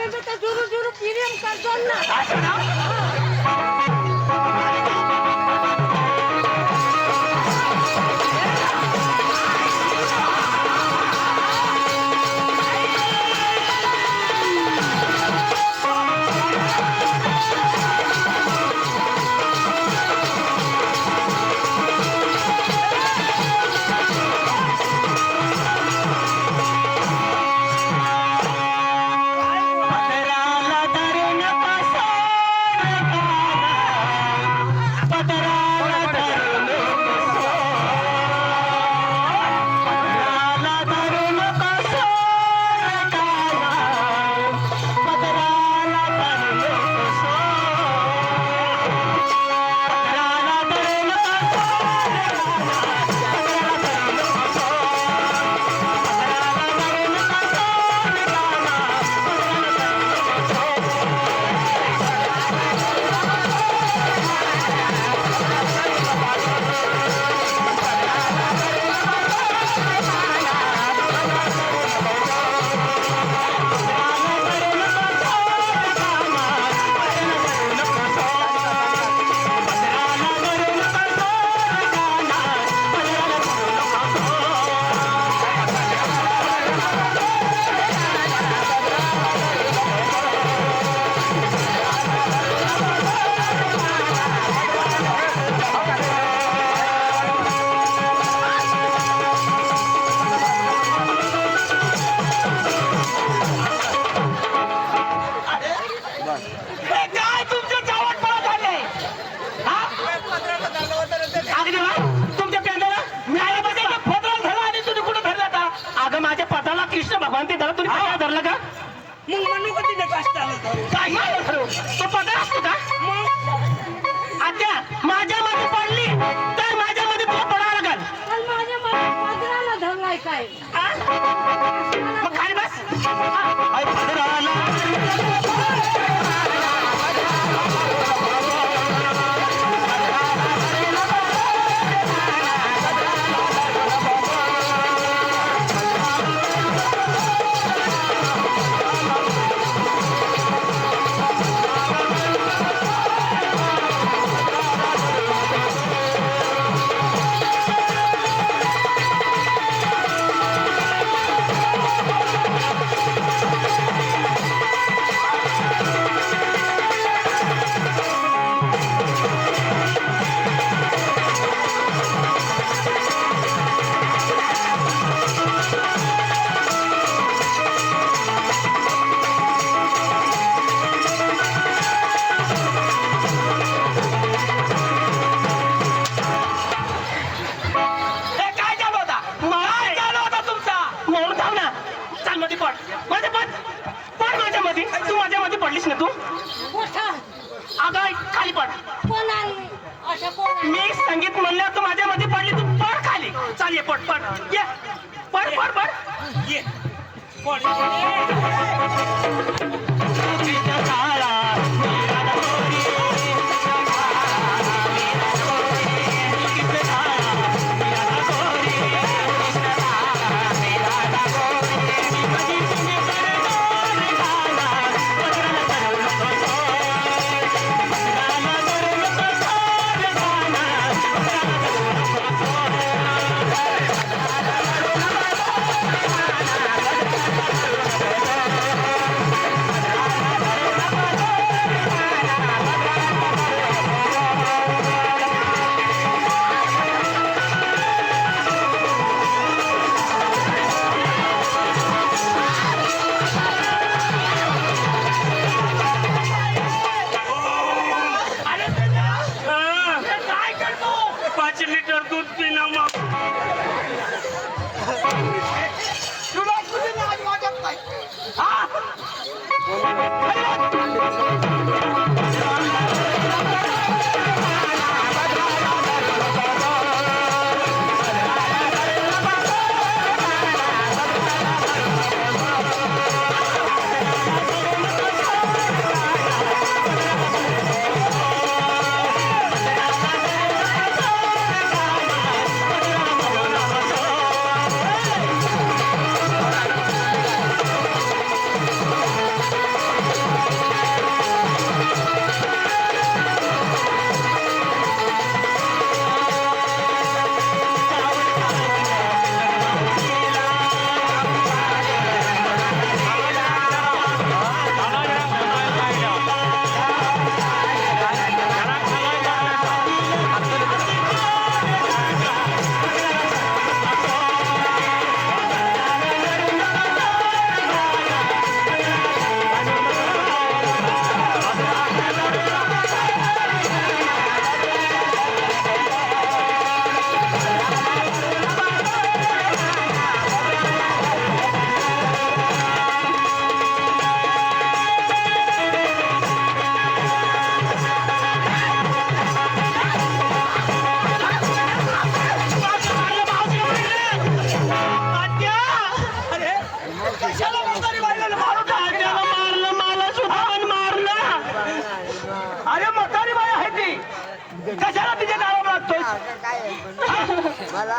आम्ही तर जुरू जुरू प्रीमियम करतो ना. असं ना? मी संगीत म्हणलं तू माझ्या मध्ये पडली, तू पड खाली. चाल ये पड पड ये पड पड पड ये पड. कशाला तिच्या गावाला लागतोय मला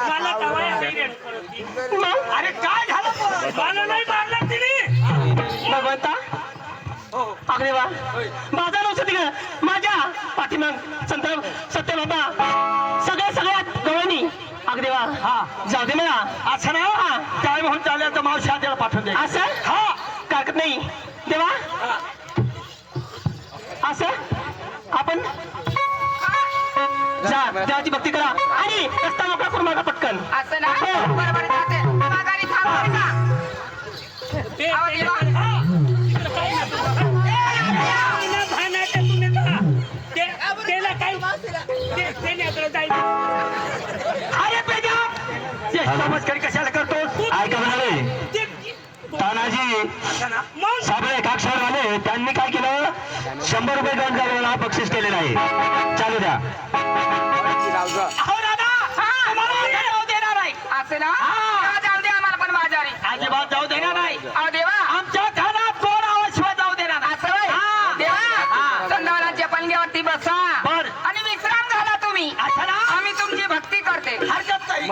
मला अरे काय झालं मला नाही मारलं तिने भगवंता अगदी वा माझा नव्हतं तिकडे माझ्या पाठीमाग संत सत्य बाबा सगळ्यात गवळणी अगदी वा हा जाऊ दे मला असं ना काय म्हणून चालेल तर मावशी त्याला पाठवून दे असं हा काकत नाही देवा असं आपण जा देवाची भक्ती करा आणि रस्ता मोकळा करून मागा पटकन असं ना बरोबर जाते माघारी थांब बरं का आवाज येवा. अरे बेटा नमस्कारी कशाला करतो ऐका म्हणाले तानाजी साबळे काक्षरवाले त्यांनी काय केलं 100 रुपये गंगाला बक्षीस केलेलं आहे चालू द्या असं ना जाऊ दे आम्हाला पण बाजारी अजिबात जाऊ देणार नाही अहो देवा आमच्या घरात कोण आवाशिवाय जाऊ देणार नाही. असं होय? देवा चंदावराच्या पलंग्यावरती बसा बर. आणि विश्राम झाला तुम्ही असं ना आम्ही तुमची भक्ती करते हरकत नाही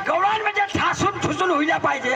गवळण म्हणजे ठासून ठुसून होईला पाहिजे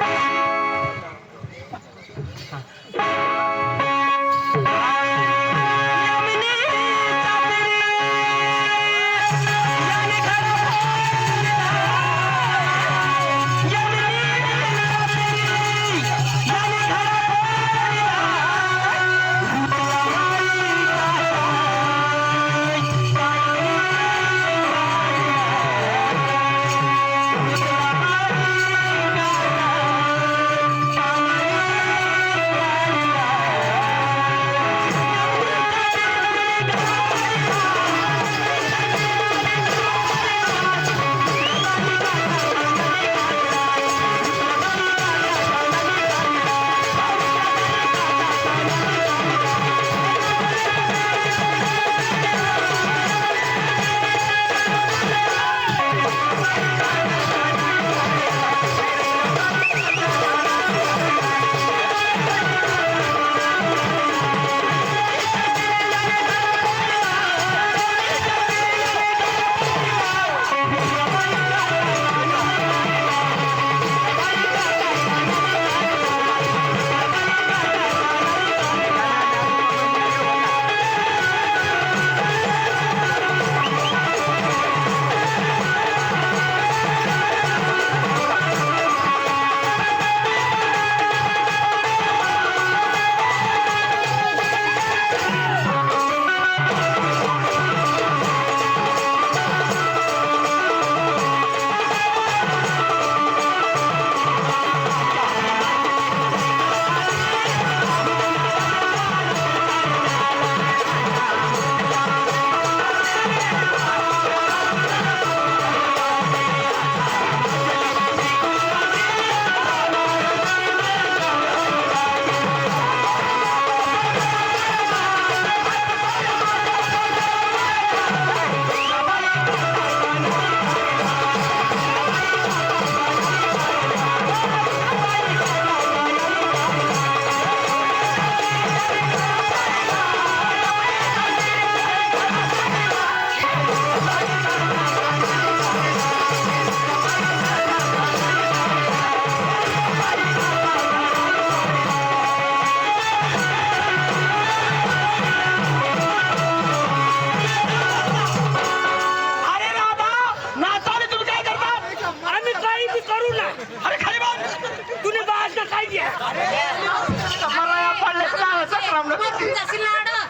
आराम नको जाशील ना आडं.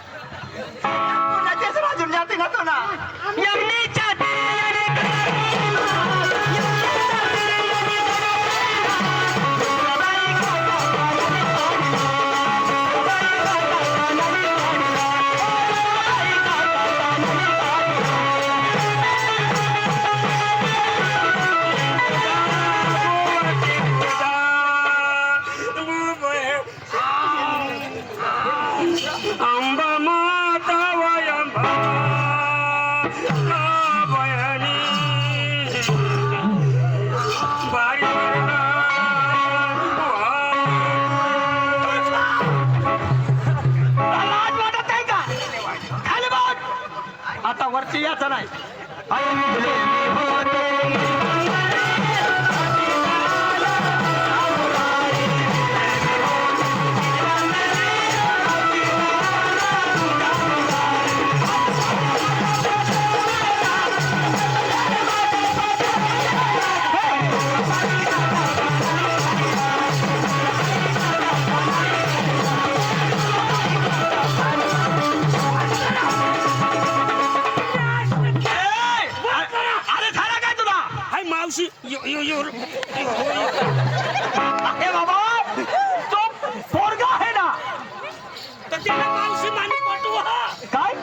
पुण्याचेच राजून जाते का तो ना यमनीच्या अंबा माता वयंबा बयानी बारी लाज वाटत नाही का खाली बघ आता वरती यायचं नाही अरे झाला काय तुला हाय मावशी हे बाबा तो पोरगा आहे ना तर त्याला मावशी मानी पटवा काय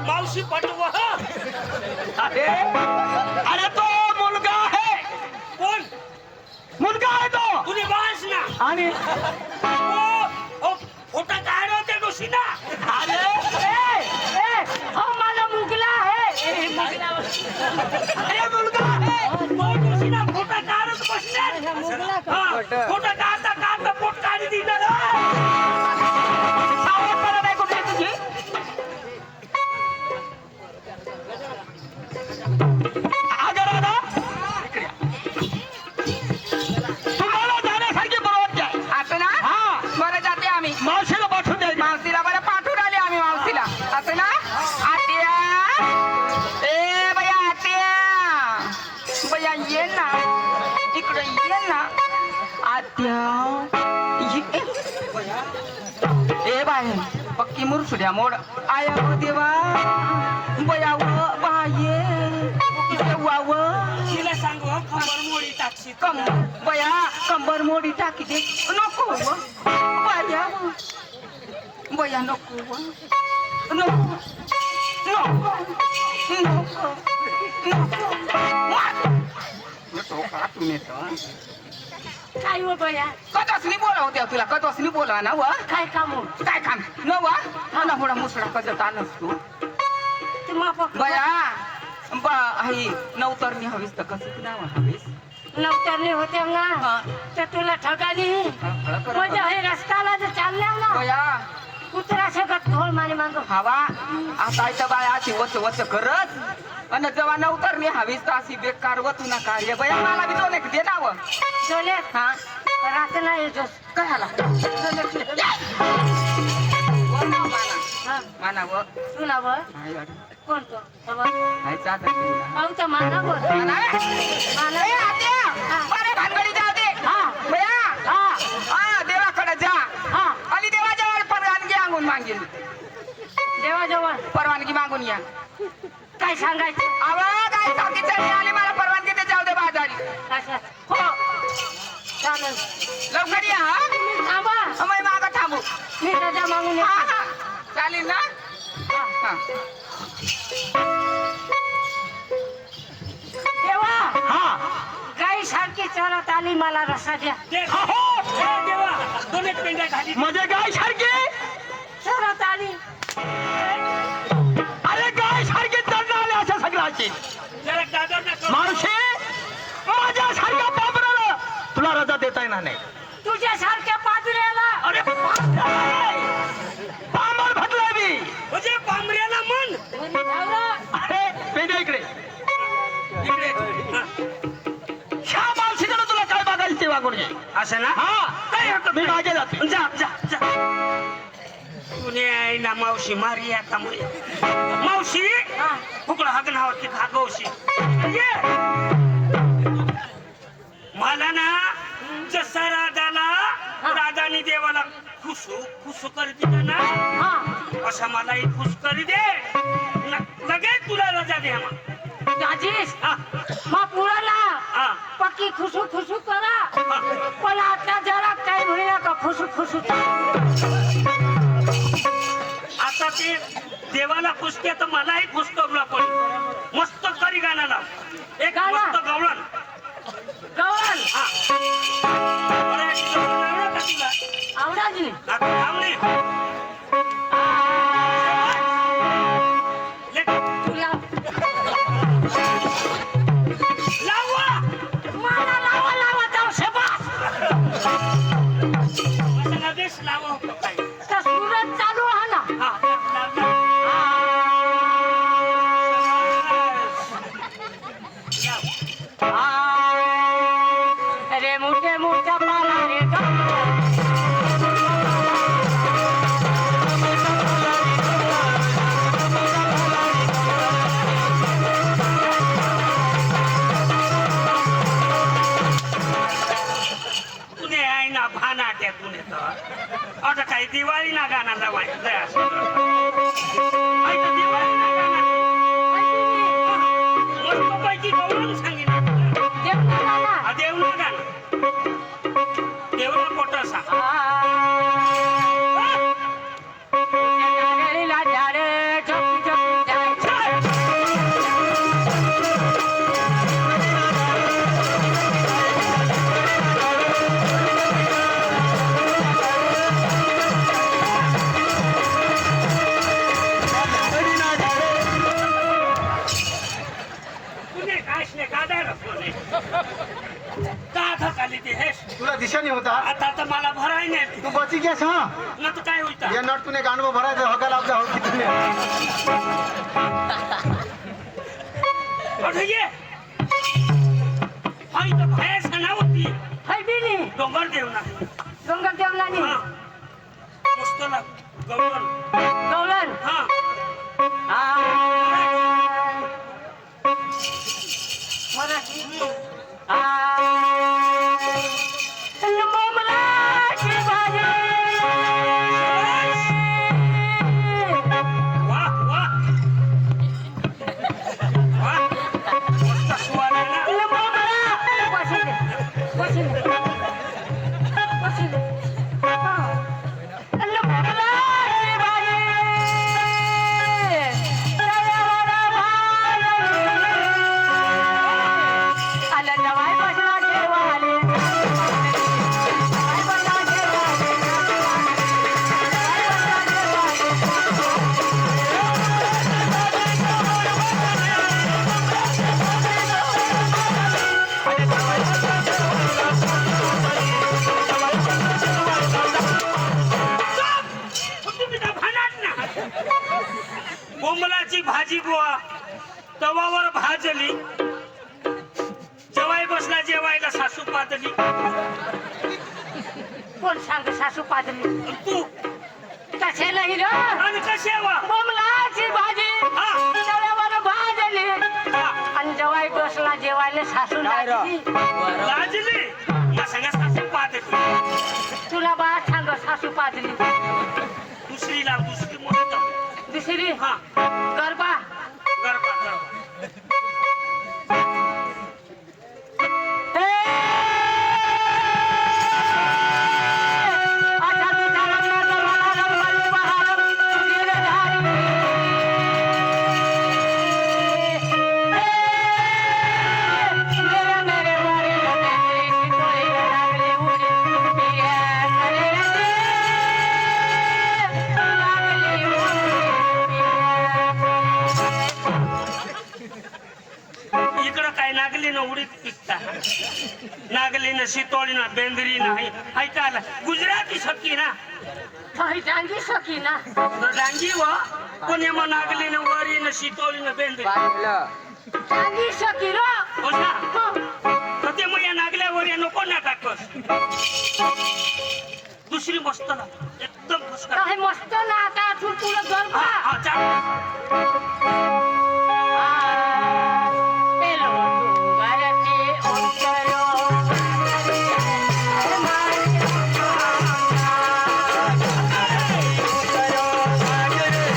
मावशी पटवा अरे अरे तो मुलगा आहे कोण मुलगा आहे तो तुझी बास ना आणि फोटा काढ त्या गोष्टी ना अरे हो मला मुगला आहे. अरे मुलगा आहे फोटा काढत बसल्या फोटा काढता काढता पोट काढी दिलं सावधपणा नाही कुठे तुझी अगं राधा इकडे तुम्हाला जाण्यासारखी परवानगी आहे असं ना हा बरं जाते आम्ही मावशीला पाठवून द्यायची मावशीला बरं पाठवून आले आम्ही मावशीला असं ना आत्या ए बया आत्या बया ये ना इकडे ये ना आत्या ए बाय पक्की मुरसुड्या मोड आया व देवा बया व बाये देवा व तिला सांगू खबर मोडी टाकशी बया कंबर मोडी टाकी दे नको व बया व बया नको व नको नको नको काय हो बया कदसनी बोला होत्या तुला कदसनी बोला ना व काय काम हो? काय काम न व ना थोडा मुसडा कजत आणस तू ते मापक बया बा आई नवतरणी हवीस तर कसं नाव हवीस नवतरले होते हा. ना तर तुला ठगाली म्हणजे हे रस्त्याला जर चालल्या ना बया कुत्रा शकत ढोल माने मांग हवा आता इथं बाया अशी वच वच करत आणि जेव्हा नवतरणी हवीस तर अशी बेकार वतू नका हे बया मला बी दोन एक दे नाव चले हा रात नाही जोस काय आला हा माना व सुनाव कोण तो बाबा पाहू तर माना बोल माना बरे भानगडी जाऊ दे हा बया हा हा देवाकडे जा हा आणि देवाजवळ परवानगी मागून मागेल देवाजवळ परवानगी मागून या काय सांगायचं अव काय सावकी चढी आली मला परवानगी दे जाऊ दे बाजारी कशा हो चालेल लवकर या हा थांबा मग मागं थांबू मी रजा मागून हा येतो. हा चालेल ना हा देवा हा गाई सारखी चरत आली मला रस्ता द्या देवा दोन एक पेंड्या खाली म्हणजे गाय सारखी चरत आली अरे गाय सारखी चढणं आले अशा सगळ्याची जरा दादर ना मावशी माझ्या सारख्या पापराला तुला रजा देता येणार नाही तुझ्या सारख्या पाजऱ्याला अरे पामर भरलाय मी म्हणजे पांबऱ्याला मन अरे पेंड्या इकडे इकडे ह्या मावशीकडे तुला काय बघायचं ते वागून घे असं ना हा काय हरकत मी मागे जाते जा जा जा तुने आई ना मावशी मारी आता मुळे मावशी फुकड हाक नावाची खागवशी मला ना जसा राजाला राजानी देवाला खुसू खुसू करते ना तसा मला एक पुष्करी दे लगेच तुला रजा दे मग दाजीस हा, मग पुराला हा, पक्की खुशू खुशू करा हा. पण आता जरा काही होईना का खुशू खुशू आता ते देवाला पुसते तर मलाही खुश करू पडेल मस्त करी गाणं लाव एक गाणं? मस्त गवळण गवळण हा बरं, एक गवळण आवडलं का तुला? आवडाच नाही आता लाव रे. ले, तुला लाव वा. मला लावा लावा जाऊ शबास असं लगेच लावा होतं काय. तर सूरज चालू हा ना हा, लाव, लाव. लाव. रे मोठे मोठ्या पाला रे पुणे आहे ना भानाट्या पुणे तर आता काही दिवाळी ना गाणं लावायचं असं दिवाळी ना गाणं मस्तपैकी गवळण सांगितलं हा देवना गाणं देवना पोटसा पुणे काशने काढायला पुणे का खाली ते हेस तुला दिशा नाही होता आता तर मला भराय नाही तू बची गेस हा न तर काय होईता या नट तुने गाणं भरायचं हका लावजा हो किती अरे ये हाय तर भाया सणा होती हळदीनी डोंगर देवना डोंगर देवलानी हा मस्त लाग गवळण गवळण हा मराठी मोमलाची भाजी वाह वाह वाह मस्त सुवाद आहे ना बोंबलाची भाजी बुवा तवावर भाजली जवाई बसला जेवायला सासू पातली कोण सांग सासू पाजली तू कशाला हिरो आणि कशावा बोमलाची भाजी हा. तव्यावर भाजली आणि जवाई बसला जेवायला सासू लागली लाजली या सगळ्या सासू पातली तुला बा सांग सासू पाजली दुसरी लाव दुसरी मस्त दुसरी हा गरबा गरबा गरबा इकडं काय नागलीनं उडीत पिकता नागलीनं शितोळीनं बेंदरीनं ऐकायला गुजराती शक्की ना काही डांगी सकी ना डांगी व कोणी मग नागलीनं वरीनं शितोळीनं बेंदरी डांगी सकी रो हो ना तर ते मग या नागल्यावर या नको ना टाकस दुसरी मस्त ना एकदम पुष्कळ काही मस्त ना आता अजून तुला गरबा हा चाल पेलो डोंगरचे ओंकारो सागर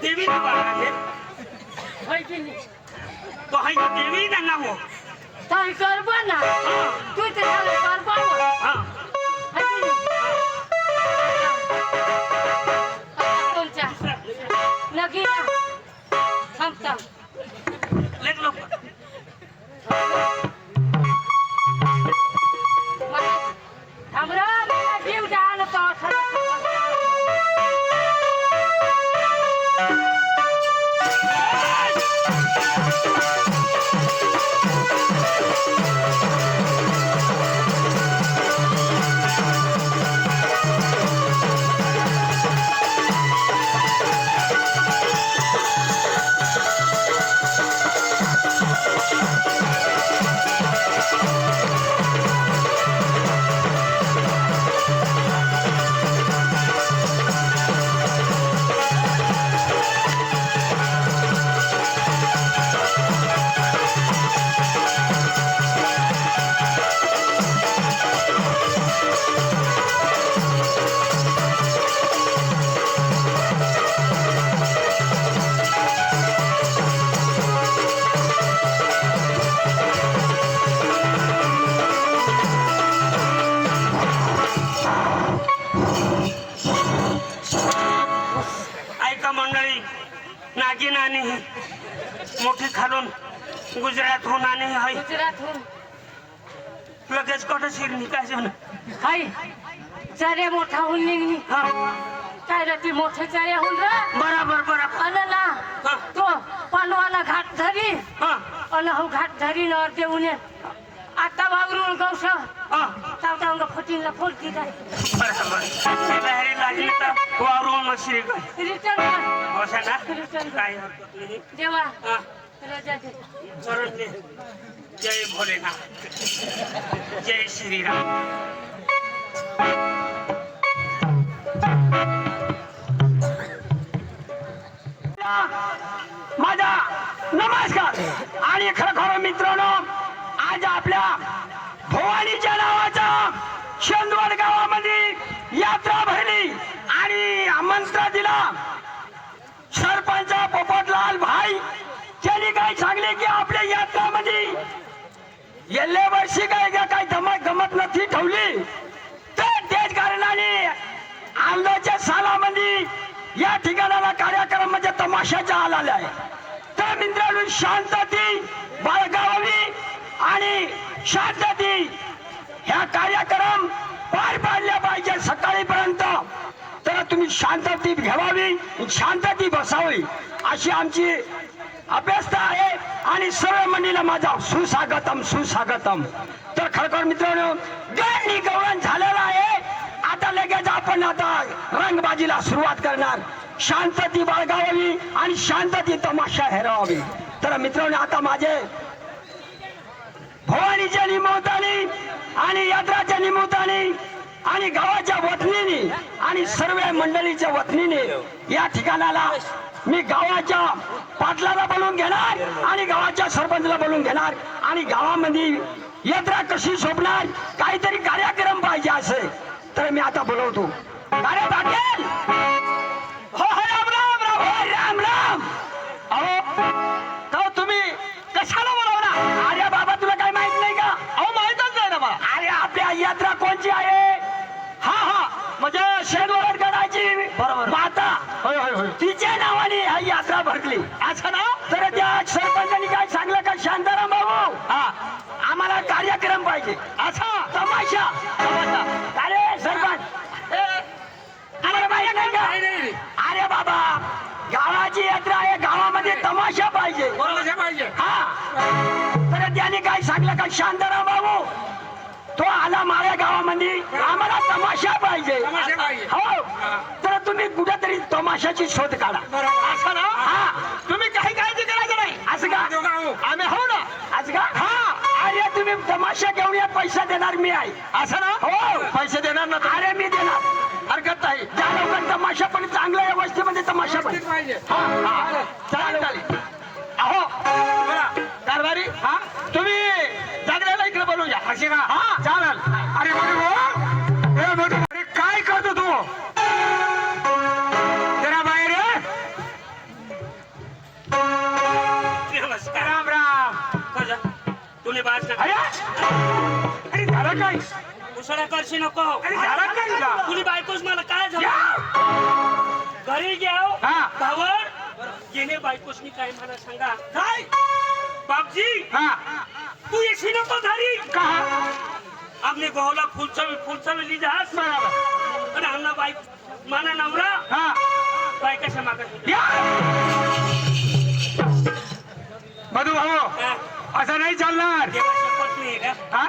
देवी ना बाळा होय की नाही? तो हाय देवी ना नाव काय करबा ना तू ते झालं करबा हा होय की नाही? आता कोणच्या नगी थांब लेख लोक थांबरा मला जीव द्या ना तो ऐका मंडळी नागिन आणि मोठी खालून गुजरातहून आणि हाय गुजरातहून लगेच कुठं शिरणी काय जण हाय चर्या मोठा होऊन निघणी हा काय रे ती मोठे चर्या होऊन रे बराबर बराबर अन ना हा. तो पांडवाला घाट धरी हा अन हो घाट धरी न देऊन आता वावरून गौश हा तावतांग फटीला फोडती जाय बराबर ते बाहेर लागली तर वावरून मशिरी काय रिटर्न अशा ना काय हरकत नाही देवा हा रजा दे चरण दे जय भोलेनाथ जय श्रीराम माझा नमस्कार आणि खरं मित्रांनो आज आपल्या भवानीच्या नावाचा शेंदवड गावामध्ये यात्रा भरली आणि आमंत्रण दिला सरपंच पोपटलाल भाई त्यांनी काय सांगले की आपल्या यात्रामध्ये गेल्या वर्षी काय गमत नथी ठेवली तर त्याच कारणाने आंब्याच्या सालामध्ये या ठिकाणाला कार्यक्रम म्हणजे तमाशाचा आलेला आहे तर मित्रांनो शांतती बाळगावी आणि शांतती ह्या कार्यक्रम पार पाडल्या पाहिजे सकाळीपर्यंत तर तुम्ही शांतती घ्यावी शांतती बसावी अशी आमची अपेक्षा आहे आणि सर्व मंडळीला माझा सुस्वागतम सुस्वागतम तर खरखर मित्रांनो गणनी गवळण झालेला आहे आता लगेच आपण आता रंगबाजीला सुरुवात करणार शांतती बाळगावी आणि शांतती तमाशा हेरावी तर मित्रांनो आता माझे भवानीच्या निमित्ताने आणि यात्राच्या निमित्ताने आणि गावाच्या वतनीने आणि सर्व मंडळीच्या वतनीने या ठिकाणाला मी गावाच्या पाटलाला बोलून घेणार आणि गावाच्या सरपंचला बोलून घेणार आणि गावामध्ये यात्रा कशी शोभणार काहीतरी कार्यक्रम पाहिजे असे तर मी आता बोलवतो अरे पाटील हो हो राम राम राम हो राम राम अहो तो तुम्ही कशाला बोलवला अरे बाबा तुला काय माहित नाही का अहो माहितच नाही ना मला अरे आपल्या यात्रा कोणची आहे हा हा म्हणजे शेंदवड गडाची बरोबर माता होय होय होय तिच्या नावाने ही यात्रा भरली असं ना तर त्या सरपंचांनी काय सांगलं का शांताराम भाऊ हा आम्हाला कार्यक्रम पाहिजे असा तमाशा अरे सरपंच आम्हाला माहित नाही का अरे बाबा गावाची यात्रा आहे गावामध्ये तमाशा पाहिजे हा तर त्याने काय सांगलं का शांताराम भाऊ तो आला माझ्या गावामध्ये आम्हाला तमाशा पाहिजे हो तर तुम्ही कुठेतरी तमाशाची शोध काढा असं ना हा तुम्ही काही काळजी करायचं नाही असं का आम्ही हो ना असं का हा अरे तुम्ही तमाशा घेऊन या पैसा देणार मी आहे असं ना हो पैसे देणार ना अरे मी देणार हरकत नाही ज्या लोकांना तमाशा पण चांगल्या या वस्तीमध्ये तमाशा पाहिजे चालेल चालेल अहो कारभारी हा तुम्ही जागण्याला इकडे बोलून घ्या असे का हा चालेल अरे अरे काय करतो तू अरे झालं काय उसळ्या करशी नको अरे झालं काय तुला तुझी बायकोच मला काय झालं घरी घ्याव हा. भावर गेले बायकोसनी काय मला सांगा काय बापजी हा तू येशी नको घरी का आपले गव्हाला फुलचावी लिजास बरोबर आणि आमना बाईक मला नवरा हा बायकाच्या मागत या. मधू भाऊ असं नाही चालणार देवा शपथ नाही का हा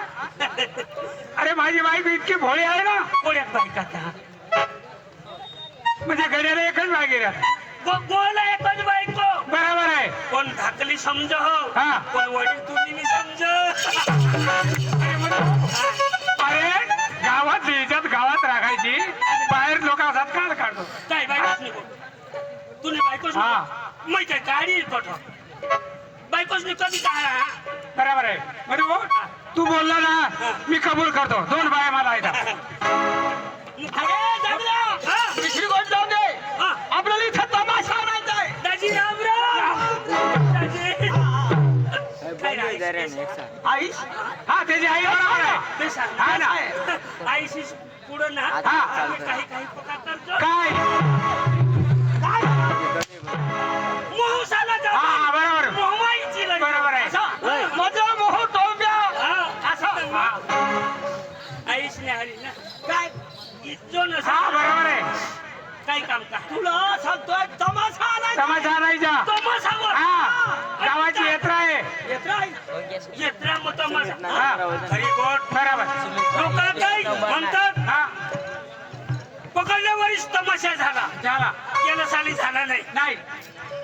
अरे माझी बायको इतकी भोळी आहे ना कोण्यात बायकाचा म्हणजे गड्याला एकच बागेर गोला एकच बायको बरोबर आहे कोण धाकली समज हो हा. कोण वडील तुम्ही समज अरे गावात याच्यात गावात राखायची बाहेर लोक असतात काल काढतो काय बायकोच नाही बोल तुने बायकोच हा. माहिती आहे गाडी कोठ बायकोच नाही कधी काय बरोबर आहे मधू भाऊ तू बोलला ना मी कबूल करतो 2 बाया मला येतात दुसरी गोष्ट जाऊ दे आपल्याला इथं तमाशा आणायचा आहे. दाजी रामराव दाजी काय आई हा त्याची आई बरोबर आहे हा ना आईशी पुढं ना हा. काही काही प्रकार करतो काय मोह साला हा बरोबर मोहमाईची लढाई. बरोबर आहे माझा मोह तोंब्या हा, असं आईश नाही आली ना काय इज्जो हा नसा बरोबर आहे काय काम का तुला सांगतोय तमाशा आणायचा तमाशा आणायचा तमाशावर हा गावाची यात्रा आहे येत्रा मग तमाशा हा हरी गोट बरोबर लोक काय म्हणतात हा पकडल्यावरच तमाशा झाला झाला गेल्या साली झाला नाही नाही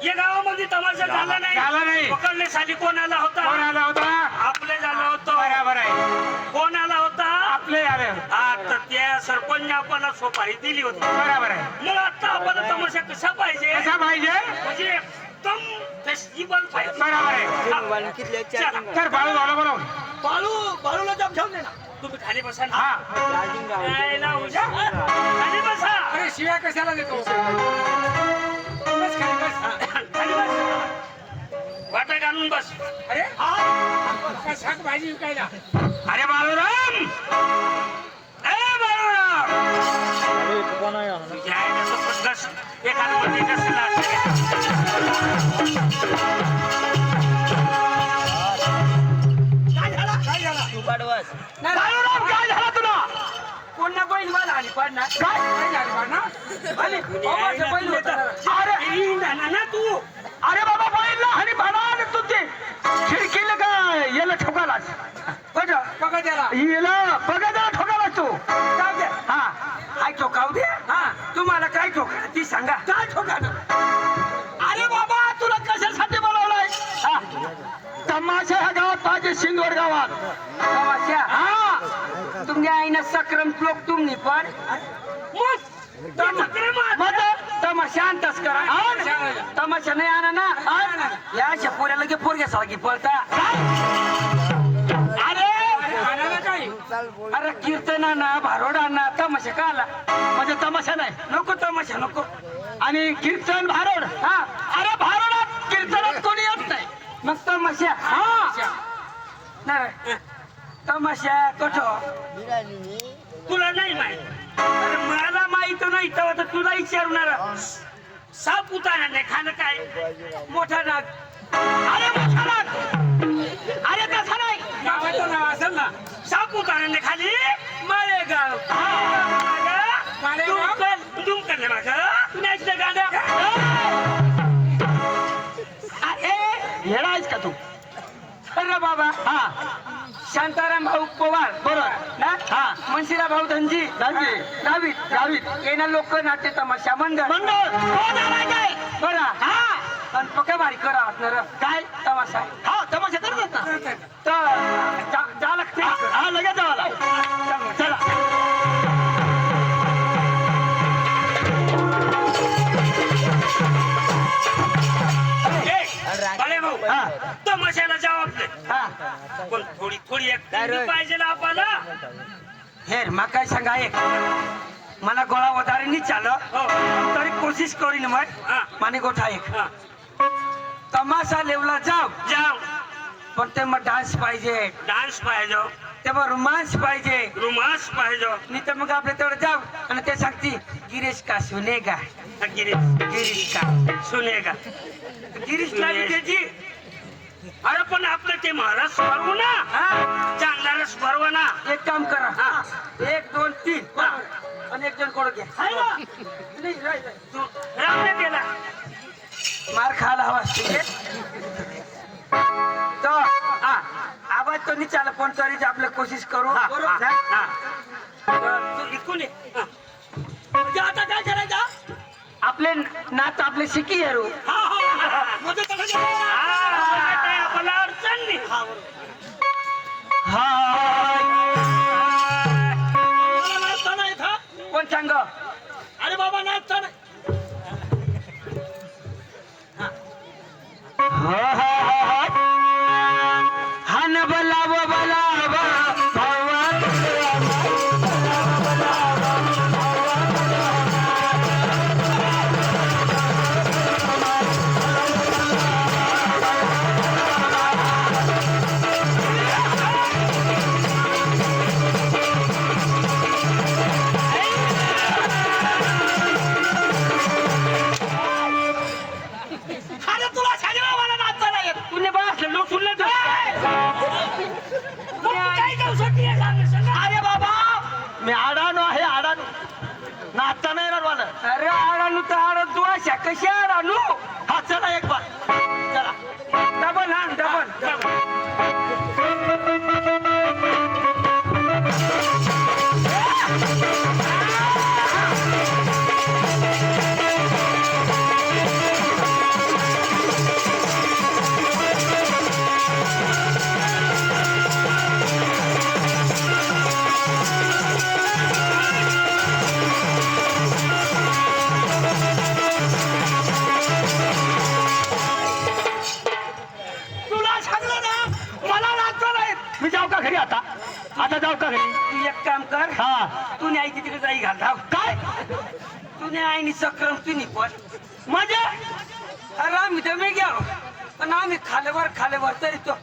या गावामध्ये तमाशा झाला झाला नाही. पकडल्या साली कोण आला कोण होता आला होता आपले झालं होतं बरोबर आहे कोण आला होता आपले आले आता त्या सरपंच आपल्याला सोपारी दिली होती बरोबर आहे मग आता आपल्याला तमाशा कसा पाहिजे कसा पाहिजे म्हणजे एकदम फेस्टिवल पाहिजे बरोबर आहे चला, तर बाळू झालं बोलवून बाळूला जप ठेवून दे ना. तुम्ही खाली बसा ना. हा यायला हुशार. खाली बसा अरे शिव्या कशाला देतो बस खाली बस खाली बस वाटा घालून बस अरे शाक भाजी विकायला अरे बाळूराम ए बाळूराम तुझ्या आईला तो पद्धत एखादं म्हणजे कसं बाळूराम काय झाला तुला कोण ना बैल मला आली पडणार काय अरे ना तू अरे बाबा बैल आणि म्हणा तुझे खिडकीला काय याला ठोकालास बघा त्याला हिला बघा जरा ठोकालास तू जाऊ द्या हा काय ठोकाव दे हा तुम्हाला काय ठोका ती सांगा काय ठोकान अरे बाबा तुला कशासाठी बोलवलंय हा. तमाशा ह्या गावात पाहिजे शिंदवड गावात तमाशा हा तुमच्या आईनं सक्रांत लोक तुम्ही पण तमाशा आणतास करा तमाशा नाही आणा ना या अशा पोऱ्याला गे पोरग्यासारखी पळता अरे कीर्तनाना भारोडाना तमाशा का आला म्हणजे तमाशा नाही नको तमाशा नको आणि कीर्तन भारोड हा अरे भारोडात कीर्तनात कोणी येत नाही मग तमाशा हा नाही तमाशा कठो तुला नाही माहित अरे मला माहित नाही तेव्हा तर तुला विचारणार साप उतारा नाही खाणं काय मोठा नाग अरे मोठा नाग. अरे तसा नाही गावाचं नाव असेल ना साप उतारा नाही खाली माळेगाव दुमकर नाही माझं नाचलं गाणं अरे येडा आहेस का तू अरे बाबा हा शांताराम भाऊ पवार बरोबर ना हा. मनशिरा भाऊ धनजी धनजी. गावीत गावीत येणार लोक नाट्य तमाशा मंडळ मंडळ कोण आलाय काय बरा हा आणि पक्का भारी करा असणार काय तमाशा हा तमाशा करतात ना तर जा लागते हा लगेच जावाला चला भले भाऊ हा. तमाशाला जबाब दे हा पण थोडी थोडी ऍक्टिंग पाहिजे ना आपल्याला हेर मा काय सांगा एक मला गोळा वधारे नाही चाल हो तरी कोशिश करीन मग हा. माने गोठा एक हा. तमाशा लेवला जाव जाऊ पण ते मग डान्स पाहिजे डान्स पाहिजे तेव्हा रोमांस पाहिजे. रुमास पाहिजे. नाही तर मग आपल्या तेवढं जाऊ आणि ते सांगते गिरीश का सुनेगा. गिरीश का सुनेगा. गिरीशला बी त्याची. अरे पण आपलं ते रस भरवू ना. हा चांगला रस भरवा ना. एक काम करा. हा. 1 2 3 आणि एक जण कोण घ्या. नाही, राय. तू राहू दे त्याला. मार खायला हवा ठीक आहे. तो हा आवाज तो नाही चालत पण तरी आपलं कोशिश करू. हा, बरोबर हा, ना? हा. तू इकून ये. हा. म्हणजे आता काय करायचं? आपले नाच आपले शिकी हरू. हा, हा, हा. म्हणजे कसं करायचं? हा, काय आपल्याला अडचण नाही. मला नाचता नाही येत, हा? कोण सांग. अरे बाबा नाचता नाही. हा न बलाव बलाव अरे तुला सांगितलं मला नाचता नाही येत. तुने बसलं लोक सुनलं तर. मग तू काय करू शकते हे सांग. अरे बाबा मी आडानो आहे आडानो नाचता नाही येणार मला. अरे आडानू तर आडा तू अशा कशी आडानू. हा चला एक बार चला. डबल हा डबल. तुला सांगलं ना मला नाचता नाही येत. मी जाऊ का घरी आता आता जाऊ का घरी. तू एक काम कर. हा तू आई तिकडे जाई घाल धाव. काय तुने आईनी सक्रम तुम्ही पण म्हणजे अरे आम्ही दमे घ्या पण आम्ही खालेवर तरी तो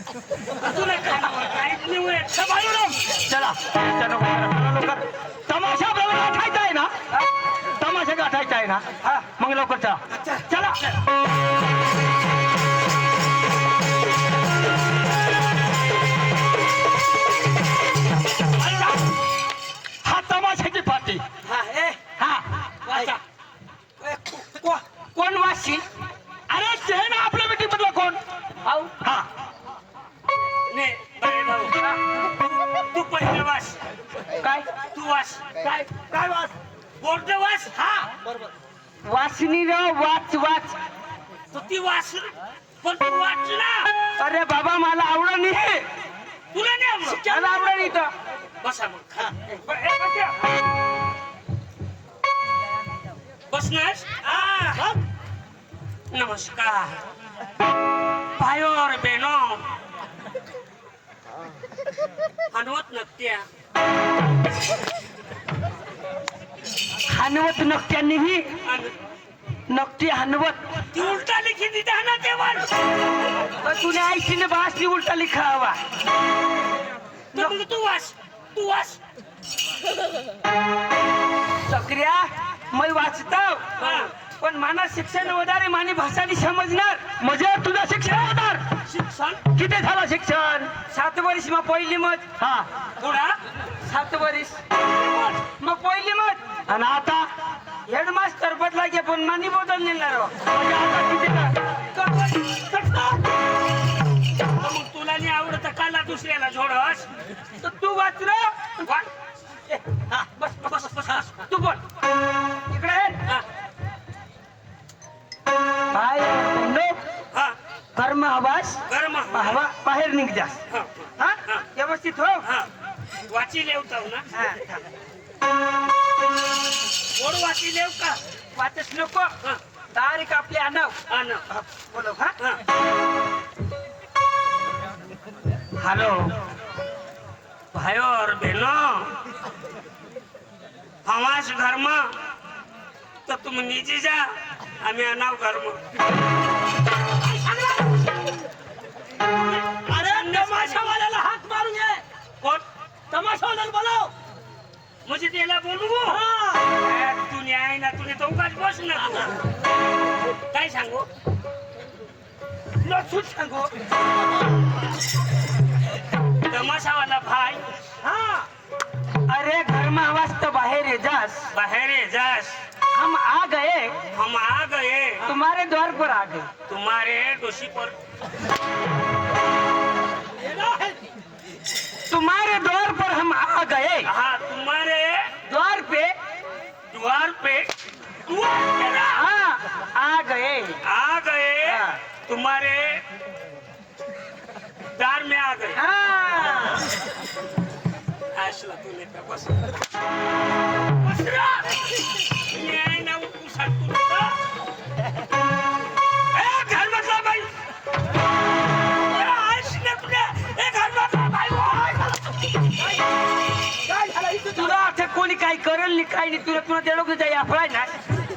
तुला खाण्यावर काहीच नाही होत. सांभाळून राह. चला चला लवकर तमाशा बरोबर गाठायचा आहे ना. तमाशा गाठायचा आहे ना. हा मग लवकर चला चला. हा तमाशाची पार्टी. हा ए हा वाचा. कोण वाशील. अरे ते ना आपल्या मीटिंग मधला कोण. हाऊ हा ने बरे भाऊ. तू पहिले वास. काय तू वास. काय काय वास. बोर्ड वास. हा वासनी र वाच वाच. तू ती वास पण तू वाच ना. अरे बाबा मला आवडत नाही. तुला नाही आवडत. मला आवडत नाही तर. बसा मग. हा. बसनास. हा. नमस्कार भाइयों और बहनों. हनुमत नक्त्या. हनवत नकट्यांनीही नकटी हनवत. ती उलटा लिखी दी ना तेव्हा. तुने आईशीने भाषणी उलटा लिखा हवा. तर मग तू वास. तू वास. सक्रिया मैं वाचतो हा. पण माना शिक्षण वधारे मानी भाषा नाही समजणार. म्हणजे तुझं शिक्षण होणार. शिक्षण किती झालं शिक्षण. 7 वर्ष मग पहिली मत. हा थोडा 7 वर्ष मग पहिली मत. आणि आता हेडमास्टर बदला गे पण मानी बदललेला. म्हणजे आता किती मग तुला नाही आवडत काला दुसऱ्याला झोडस. तर तू वाच र. हा. बस बस बस बस. तू बोल इकडे ये. हा. बाय नो हा. कर्म हवास गरम हवा बाहेर निघ जास. हा. हा व्यवस्थित हो. हा. वाची लेवताव ना. हा गोड वाची लेव का. वाचच नको. हा. तारीख आपली आणाव. हा ना. बोलो हा. हा. हॅलो भाइयों और बहनों. हमास घर में तो तुम नीचे जा. आम्ही आनाव घर में. अरे तमाशावाल्याला हात मारून ये. म्हणजे त्याला बोलू तू न्याय ना तुने तो उगाच बस ना काय सांगू लसूण सांगू तमाशावाला भाई अरे घर में आवाज तो बाहर है जास बाहर जास हम आ गए तुम्हारे द्वार पर आ गए तुम्हारे दोषी पर तुम्हारे द्वार पर हम आ गए हाँ तुम्हारे द्वार पे हाँ आ गए हाँ। तुम्हारे द्वार में आ गए हाँ असला तूने तर बस बसरा न्याय ना उसाट तू ए घर मधला बाई असला तूने ए घर मधला बाई तुला आता कोणी काही करेल नाही काही नाही तुला त्या लोक जाई आपलाय ना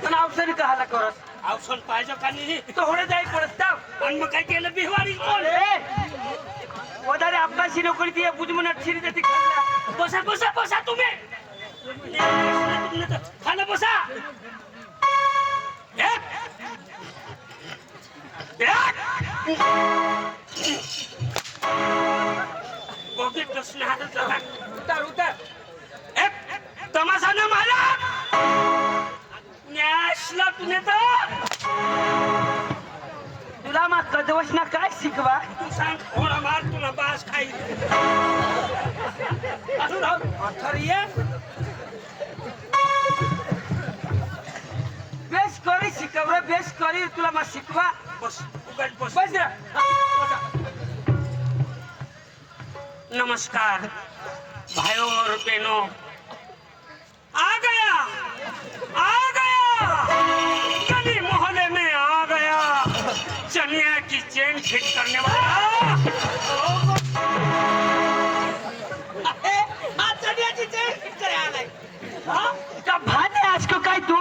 पण अवसरी कहाला करत औषण पाहिजे का नाही थोडे जाई पडत पण मग काय केलं बिहवारी कोण વધારે અબ્બાસી નોકરી થી પૂજમન અઠીરી જતી ખાલા बसा तुम्ही खाना बसा तमाशा न मला न्यासला तुने तर तुला मा कदवशना काय शिकवा तू सांग थोडा मार तुला बास खाईल बेस करी शिकवलं बेस करी तुला मा शिकवा बस उगाच बस बस रे नमस्कार भाइयों और बहनों आ गया गली मोहल्ले में आ गया चनिया की चेन फिट करने वाला चनियाची चेन फिट करे आलाय का भाने आज को काय तू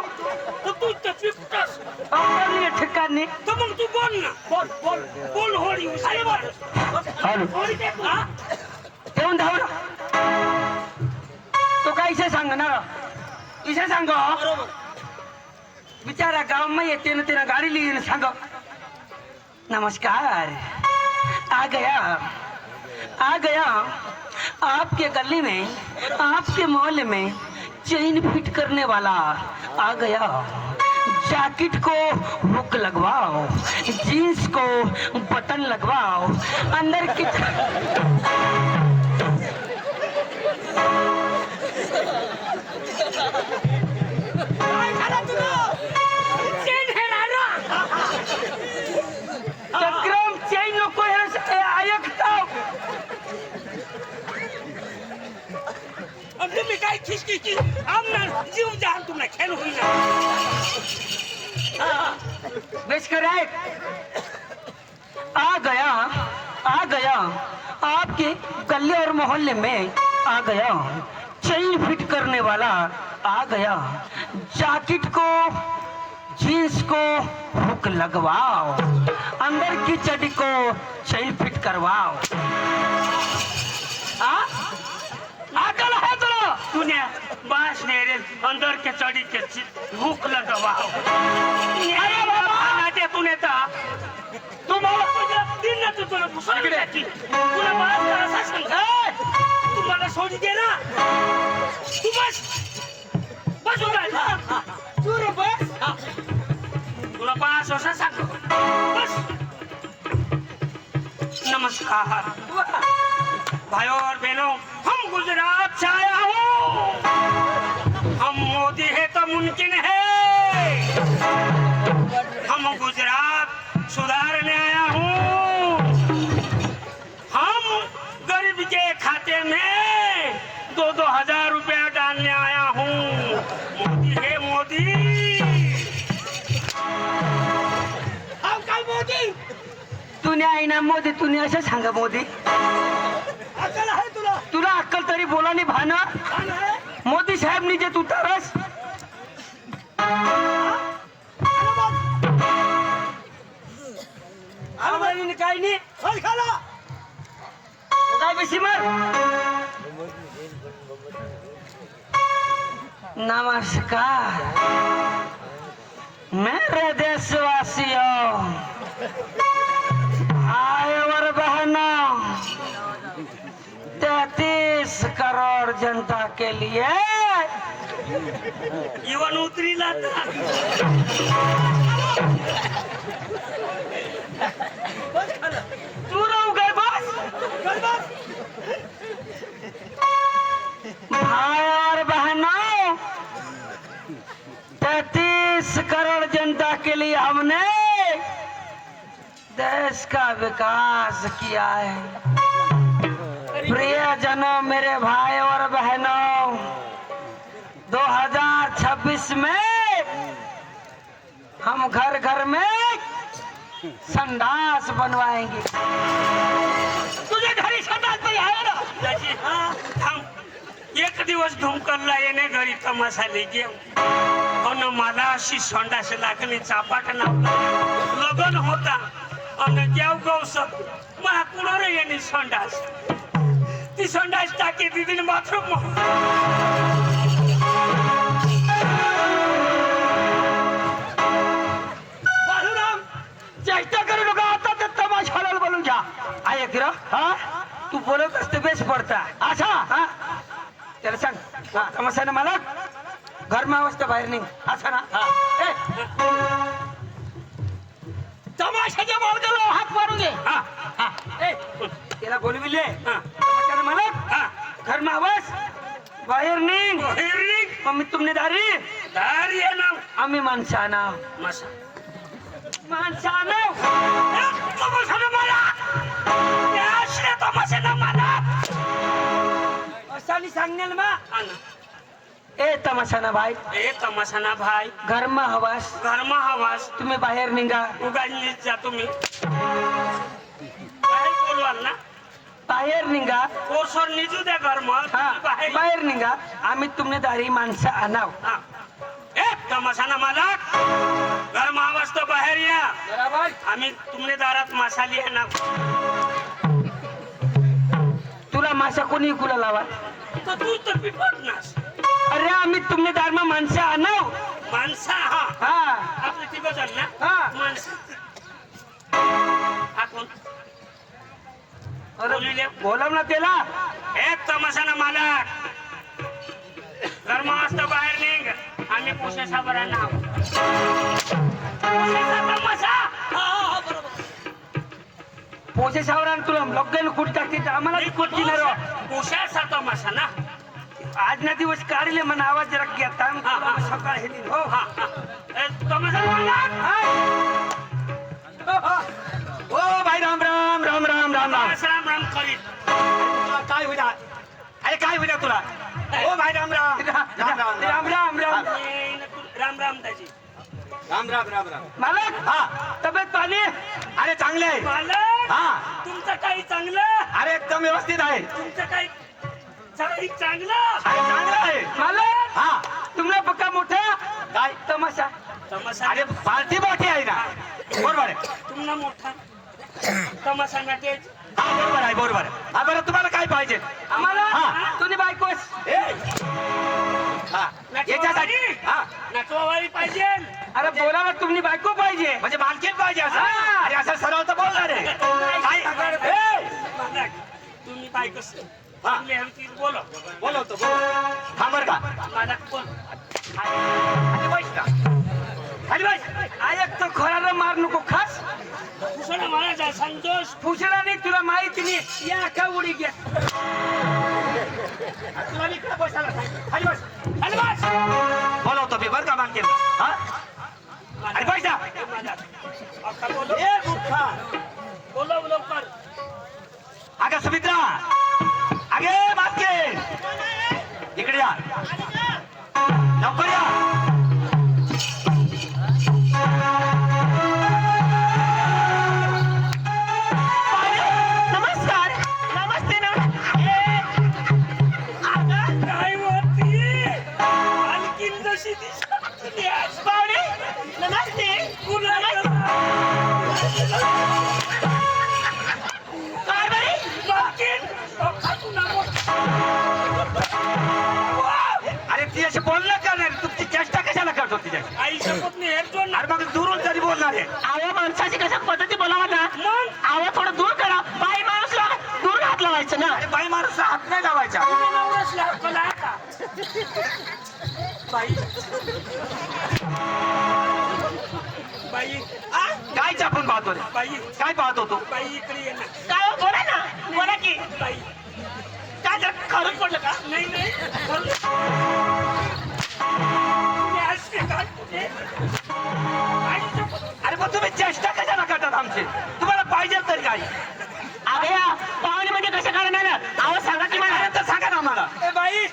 तो तू फिटस अपनी ठिकाणी तो मग तू बोल ना बोल होळी अरे बोल हॅलो होळी दे तू हा येऊन धाव तो काय इसे सांगणार इसे सांगो बिचारा गांव में येते ना तेरा गाड़ी ली सांगो नमस्कार आ गया आपके गली में आपके मोहल्ले में चेन फिट करने वाला आ गया जैकेट को हुक लगवाओ जीन्स को बटन लगवाओ अंदर की चक्रम चेन नको ऐकता तुम्ही काय खिचकीची आमना जीव जान तुम्हाला खेळ होईना बेच कर आ गया आपके गले और मोहल्ले में आ गया चेन फिट करने वाला आ गया जैकेट को जीन्स को हुक लगवाओ अंदर की चड्डी को चेन फिट करवाओ अकल है तुला तूने बास नेरे अंदर के चढ़ी के हुक लगवाओ अरे बाबा ते तूने ता तू मला तुझ्या दिन ना तुला सोडी द्यायची तुला बास कसा सांग तू मला सोडी दे ना तू बस उडा तू रे बस तुला बास असा सांग बस नमस्कार भाइयों और बहनों हम गुजरात से आया हूँ हम मोदी है तो मुमकिन है हम गुजरात सुधारने आया हूँ हम गरीब के खाते में 2-2 हजार रुपया डालने आया हूँ मोदी है मोदी हम काय मोदी तूने आई ना मोदी तूने असं सांगा मोदी अकल है तुला अक्कल तरी बोला नाही भान मोदी साहेब नी जे तू तरस काय नाही काय बेशी मार नमस्कार मेरे देशवासियों, भाई और बहनों, 33 करोड़ जनता के लिए इवन उतरी लाता तू रहू गए बस। भाई और बहनों, 33 करोड़ जनता के लिए हमने देश का विकास किया है। प्रियजनों, मेरे भाई और बहनों, 2026 में हम घर घर में संडास बनवाएंगे। तुझे घरी संडास नाही आहे ना त्याची? हा थांब, एक दिवस धुमकरला येणे घरी तमाशाला घेऊ अन मला अशी संडास लागली चापाट लावला लगन होता अन जेव गौस महाकुणार येणे संडास ती संडास टाकी दिदी बाथरूम बाळूराम, चेष्टा करू नका. आता तर तमाशाला बोलून घ्या. आहे किरा, हा तू बोलत असते बेस पडता. अच्छा. हा त्याला सांग, तमाशाने मला घर मावसतं बाहेर निघ असं ना. ए, तमाशाच्या मार्गाला हात मारून घे. हा हा. ए, त्याला बोलविले. हा तमाशाने मला हा घर मावस बाहेर निघ. हिरिक मम्मी तुमने दारी, दार ये ना आम्ही माणसाना मसा माणसाना तमाशाने मला त्याशिवाय तमाशाने मला असानी सांगण्याल मा. आना. ए तमाशाना भाई, ए तमाशाना भाई घरमा हवास, घरमा हवास तुम्ही बाहेर निघा. उगाडलीच जा तुम्ही बाहेर बोलवाल ना बाहेर निघा. कोसर निजू द्या घरमा हा बाहेर बाहेर निघा. आम्ही तुमने दारी माणसं आणाव. हा. ए तमाशाना मालक घरमा आवाज तो बाहेर या बरोबर. आम्ही तुमने दारात मसाली आहे ना तुला माशा कोणी कुला लावा. तर तू तर पिपट नास अरे आम्ही तुमने दारमा माणसं आणाव. माणसा हा हा आपले तिघ जण ना हा. माणसा हा कोण बोलिले बोलाव ना त्याला. ए तमाशाना मालक घरमा वाजता बाहेर निघ आम्ही पुशे साबरांना तमाशा पोचे सावरान तुला लग्न कुठे टाकते आम्हाला कुठ दिणार. पुशाचा तमाशा ना आज ना दिवस काढले म्हणा आवाज जरा घेता. हा, हा. सकाळ हे दिन. हो हा हा. ए, तमाशा मालक ओ भाई राम राम राम राम राम राम. राम राम करीत काय होईना? अरे काय होईना तुला? ओ भाई राम राम राम राम राम राम. राम राम दाजी राम राम राम राम. मालक हा. तब्येत पाणी. अरे चांगले आहे. मालक हा. तुमचं काही चांगलं अरे एकदम व्यवस्थित आहे. तुमचं काही चांगलं अरे चांगलं आहे. मालक हा. तुम्हाला पक्का मोठा काय? तमाशा. तमाशा अरे पार्टी मोठी आहे ना. बरोबर आहे. तुम्हाला मोठा तमाशा नाटेज हा बरोबर आहे बरोबर आहे. हा बरं तुम्हाला काय पाहिजे? आम्हाला हा. तुम्ही बायकोस. ए. हा याच्यासाठी हा नटवावाळी पाहिजे अरे बोला ना तुम्ही बायको पाहिजे. म्हणजे मालकीन पाहिजे असं. हा. अरे असं सरळ तर बोलणार आहे. काय? ए. मालक, तुम्ही बायकोस हा. चांगली हलकी बोलो बोलवतो बोल. थांब बरं का. मालक बोल खाली बस का? खाली बस. आयक तो खोराला मार नको खास. कुशल महाराज संतोष फुसडा नाही तुला माहिती नाही. या का उडी घ्या. तुला मी इकडे बसायला सांगितलं. खाली बस. खाली बस. बोलवतो मी बरं का मालकीन. हा अरे बस ना. मालक अक्का बोलो ए मूर्खा. बोलो लवकर अगं सुमित्रा. अगे मालकीन इकडे या लवकर या. नमस्कार. नमस्ते काय होती आणखीन जशी दिसत पाहुणे. नमस्ते. काय बाई? आणखीन अक्का तुला तिच्याशी बोलणं करणार तुमची चेष्टा कशाला करतो तिच्याशी आई शपथ मी हेर जोड अरे मग दुरून तरी बोलणार आहे अहो माणसाची कशा पद्धती बोलावा ना मग अहो थोडं दूर करा बाई माणूसला दूर हात लावायचं ना अरे बाई माणूस हात नाही लावायचा नवराच लागला का बाई बाई काय आपण पाहतो रे बाई काय पाहतो तू बाई इकडे ये ना काय हो, बोला ना बोला की बाई काय जर खरंच पडलं का नाही नाही तुम्ही असे का तुझे? आई शपथ अरे मग तुम्ही चेष्टा कशाला करतात आमची तुम्हाला पाहिजे तरी काय अगं या पाहुणे म्हणजे कशा करणार अहो सांगा की मला अरे तर सांगा ना आम्हाला ए बाई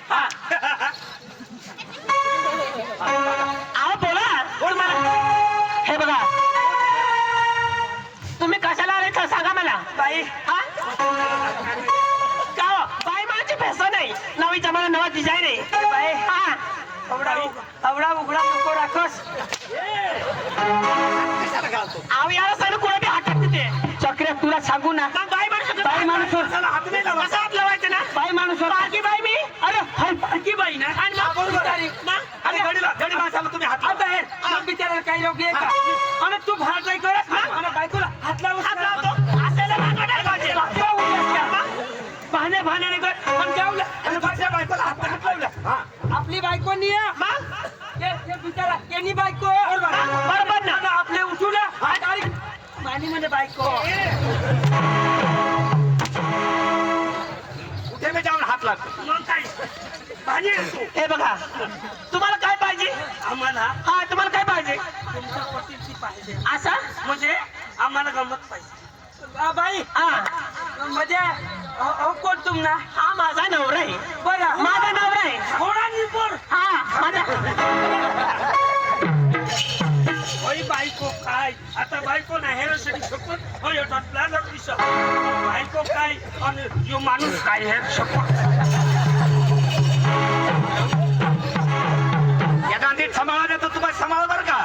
अहो बोला तुम्हाला हे बघा तुम्ही कशाला आले तर सांगा मला बाई हा का हो? बाई माझी फॅशन नाही नवी जमाना नवा डिझाईन आहे बाई हा आवडा उघडा नको राखस अहो याला सांगू कोणा बी हातात तिथे चक्र तुला सांगू ना मग बाई माणूस बाई माणूस चला, हात नाही लावा. कसं हात लावायचं ना बाई माणूस बाकी बाई मी अरे हाय बाकी बाई ना आणि हा, मग बरोबर आहे. मग अरे गडी माणसाला तुम्ही हात आता लावा. हे मग बिचारायला काही लोक आहे का आणि तू भात नाही करत आणि बायकोला हात लावून हात लावतो असलेला भाग वाटायला पाहिजे. भाने भाने कर पण जाऊला अरे माझ्या बायकोला हात लावला हा आपली बायको नाही आहे. मग ते बिचारा त्यांनी बायको बरोबर ना आणि आपले उठून मानी म्हणजे बायको कुठे मी जाऊन हात लागतो मग काय भाने तू हे बघा तुम्हाला काय पाहिजे आम्हाला हा तुम्हाला काय पाहिजे तुमच्या पतीची पाहिजे असं म्हणजे आम्हाला गमत पाहिजे बाई हा म्हणजे कोण तुमना हा माझा नवरा आहे बरं माझा नवरा आहे थोडा निपोर हा माझा होय बायको काय आता बायको नाही हेरसाठी शपथ होय टटला विषय बायको काय आणि यो माणूस काय हे शपथ या गांधीत सांभाळा देतो तुम्हाला सांभाळ बरं का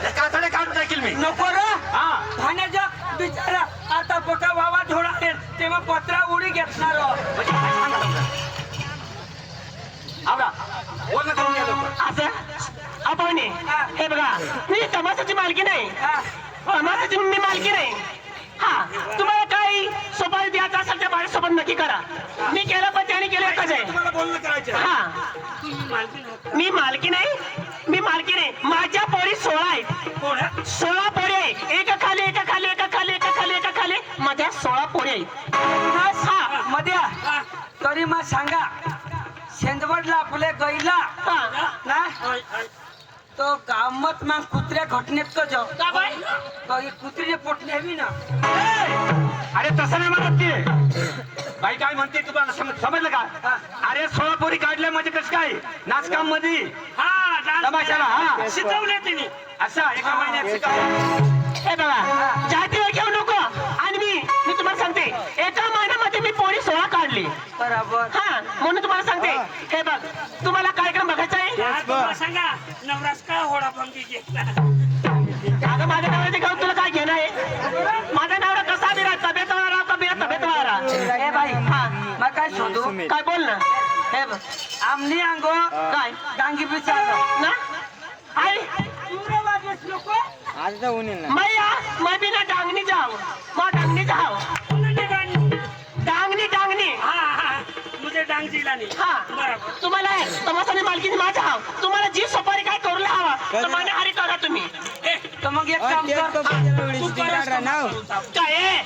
हे कातडे काढून टाकील मी नको रे हा भाण्याचा बिचारा आता पका वावा थोडा तेव्हा पत्रा उडी घेतणार म्हणजे काय सांगा लवकर. आवरा बोलणं करून घ्या लवकर. असं आपण हे बघा मी तमाशाची मालकी नाही तमाशाची मी मालकी नाही हा तुम्हाला काही सोपारी द्यायचा असेल त्या माझ्यासोबत नक्की करा मी केलं पण त्याने केलं एकच आहे तुम्हाला बोलणं करायचं आहे. हा तुम्ही मालकी नव्हता मी मालकी नाही माझ्या पोरी 16 आहेत कोण 16 पोरी आहे एका खाली एका खाली एका खाली एका खाली एका खाली माझ्या 16 पोरी आहेत हा मध्या तरी मग सांगा शेंदवडला आपले गैला हा ना तो गावात मग कुत्र्या घटनेत का जाऊ का बाई? कुत्रीने पोटली हवी ना अरे तसं नाही म्हणत ते बाई काय म्हणते तुम्हाला समजलं का अरे 16 पोरी काढल्या म्हणजे कसं काय नाचकाम मध्ये हा तमाशाला हा शिकवले तिने असा एका महिन्यात शिकायला हे बघा जातीवर घेऊ नको आणि मी तुम्हाला सांगते एका महिन्यामध्ये मी पोरी 16 काढली बरोबर हा म्हणून तुम्हाला सांगते हे बघ तुम्हाला कार्यक्रम बघायचा आहे सांगा नवरास का होडा पंगी घेतला अगं माझ्या नवऱ्याचे गाव तुला काय घेणं आहे माझा नवरा कसा बी राहा तब्येत वाला राहा का बिना तब्येत वाला राहा ए बाई हा मग काय शोधू काय बोल ना हे बघ आमनी अंगो काय डांगी बिचारलो ना आई आज तर ऊन येईल ना मैं भी ना डांगनी जाओ मैं डांगनी जाओ डांगनी मुझे डांग दिला नाही हा बरोबर तुम्हाला तमाशाने मालकीने माझा हाव तुम्हाला जी सुपारी काय करू हवा तर मान्यहारी करा तुम्ही ए, तर मग एक काम कर तू करस का? काय आहे?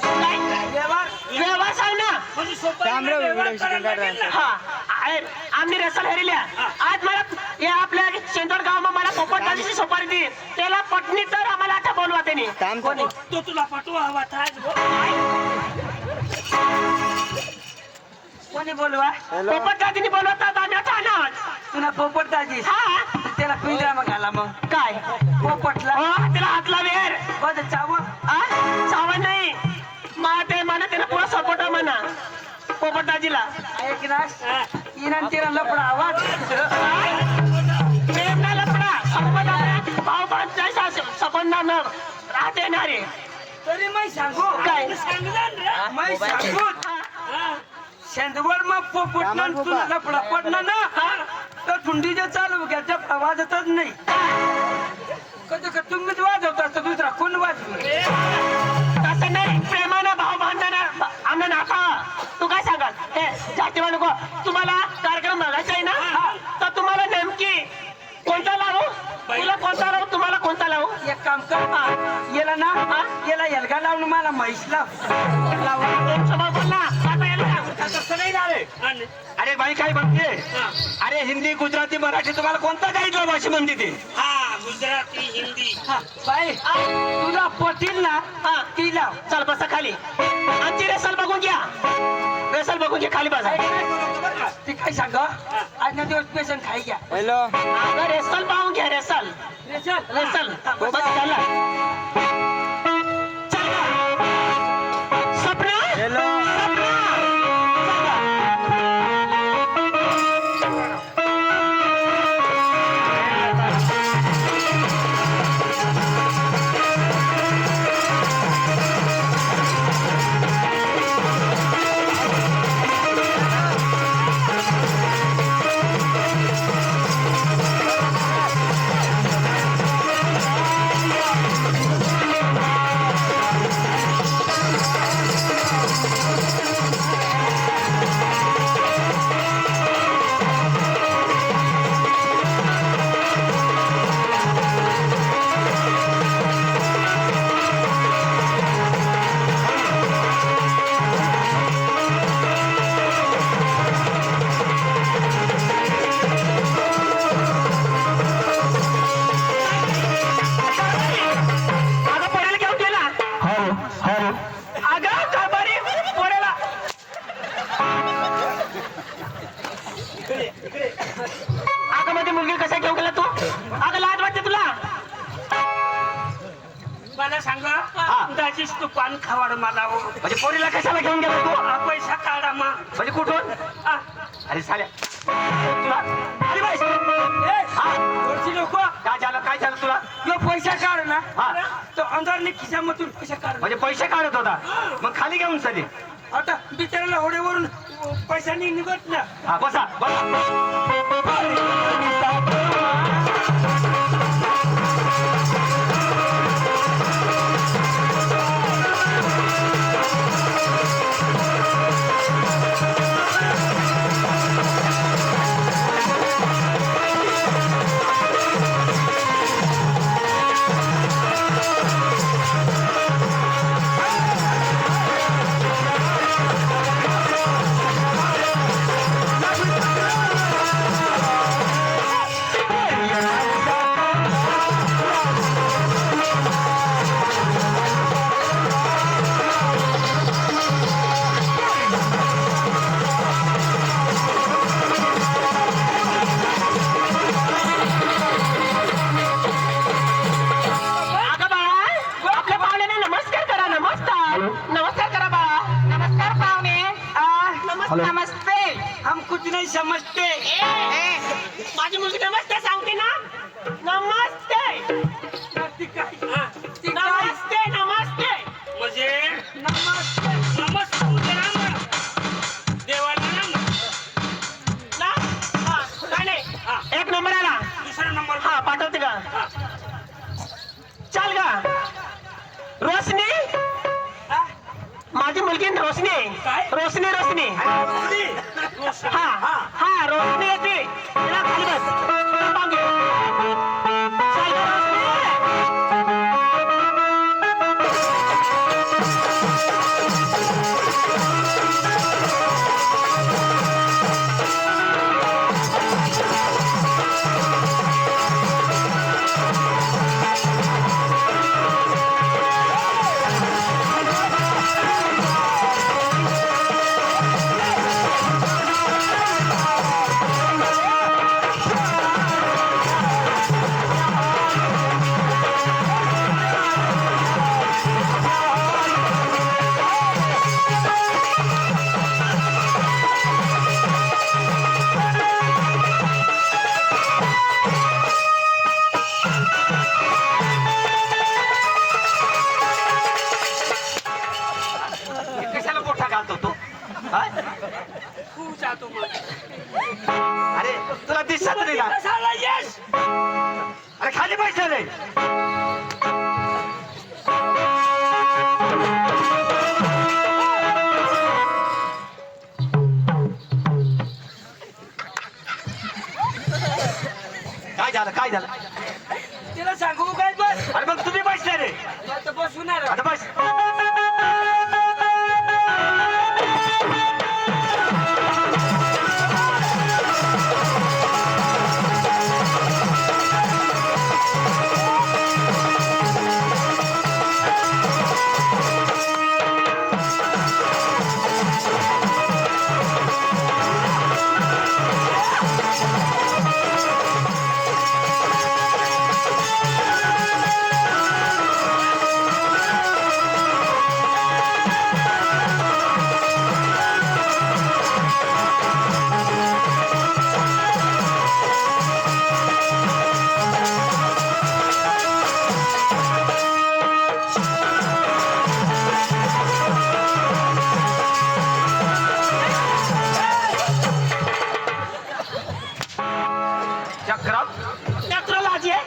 काय? व्यवहार व्यवहार सांग ना म्हणजे सोपं काम रे, व्यवहार व्हिडिओ करायला शूटिंग लागेल ना. हा आम्ही रसल हरिल्या आज मला या आपल्या शेंदोर गावात मला पोपट दाजीची सुपारी दी त्याला पत्नी तर आम्हाला आता बोलवा त्यांनी काम कोणी? तो तुला पटवा हवा था आज कोणी बोलवा पोपट दाजीनी बोलवतात आम्ही आता आणावं तुला पोपट दाजी हा त्याला पिंजरा मग आला मग काय पोपटला हो त्याला हात लावेर बघ चाव चावण नाही मला त्याला पुरा सपोर्ट म्हणा पोपट दाजीला एक नाश इराण तिराण लपडा आवाज प्रेम ना लपडा संपदा भाव पंचायत संबंध न राहते ना रे तरी मी सांगू काय? सांगलं मी सांगू हा. शेंदवड मग पोपट तुला लपडा पडणार ना तर थुंडीचे चालू घ्यायच्या आवाजतच नाही कधी का तुम्हीच वाजवता तर दुसरा कोण वाजव तसं नाही प्रेमानं भाव बांधताना आम्ही नाका तू काय सांगाल हे जाती नको तुम्हाला कार्यक्रम बघायचा आहे ना तर तुम्हाला नेमकी कोणता लावू तुला कोणता लावू तुम्हाला कोणता लावू एक काम कर याला ना याला एलगा लावून मला म्हैस लाव तसं नाही ना रे. अरे बाई काय म्हणते अरे हिंदी गुजराती मराठी तुम्हाला कोणता गाईडला भाषा म्हणते ते हा गुजराती हिंदी बाई तुला पटील ना ती लाव चल बसा खाली आमची रेसल बघून घ्या रेसल बघून घ्या खाली बसा ती काय सांग आज ना दिवस पेशंट खाई घ्या अगं रेसल पाहून घ्या रेसल रेसल बस झाला चल सपना सपना मला सांगा दाजीच तू पान खावाड मला हो. म्हणजे पोरीला कशाला घेऊन गेला तू पैसा काढा मा म्हणजे कुठून अरे साल्या तुला अरे बाई लोक काय झालं तुला यो पैसा काढ ना तो अंधारने खिशामधून पैसा काढ म्हणजे पैसे काढत होता मग खाली घेऊन सदी आता बिचाराला होड्यावरून पैसा नाही निघत ना हा बसा नमस्ते हम कुछ नहीं समझते माझी मुलगी नमस्ते सांगते ना नमस्ते नमस्ते नमस्ते म्हणजे नमस्ते देवाला एक नंबर आला दुसरा नंबर हा पाठवते का चाल का रोशनी माझी मुलगी रोशनी रोशनी रोशनी हा हा रोशनी येते तिला खाली बस पाहून घे. चाल गं, कशाला मोठा घालतो तू हा? खूप जातो मग अरे तुला दिसत खाली बैठले काय झालं काय झालं तिला सांगू काय बस अरे मग तुम्ही बसले रे आता बसवणार आता बस चक्र चक्रलाजे